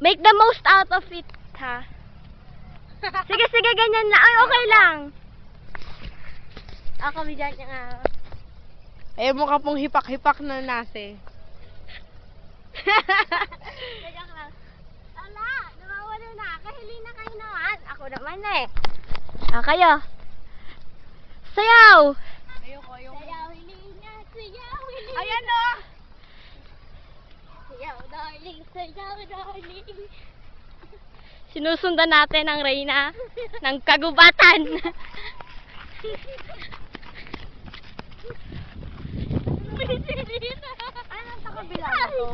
Make the most out of it, ha? Sige, sige, ganyan lang. Ay, okay lang. Ako, bigyan niya nga. Ayaw mo ka pong hipak-hipak na nase. Ganyan lang. Ala, nawawala na. Kahili na kayo naman. Ako naman eh. Kayo. Sayaw! Ayoko. Sayaw, hili na. Sayaw, hili na. Ayan o! Sayaw, darling. Sayaw, darling. Sinusundan natin ang reyna ng kagubatan. Ano sa kabila na to?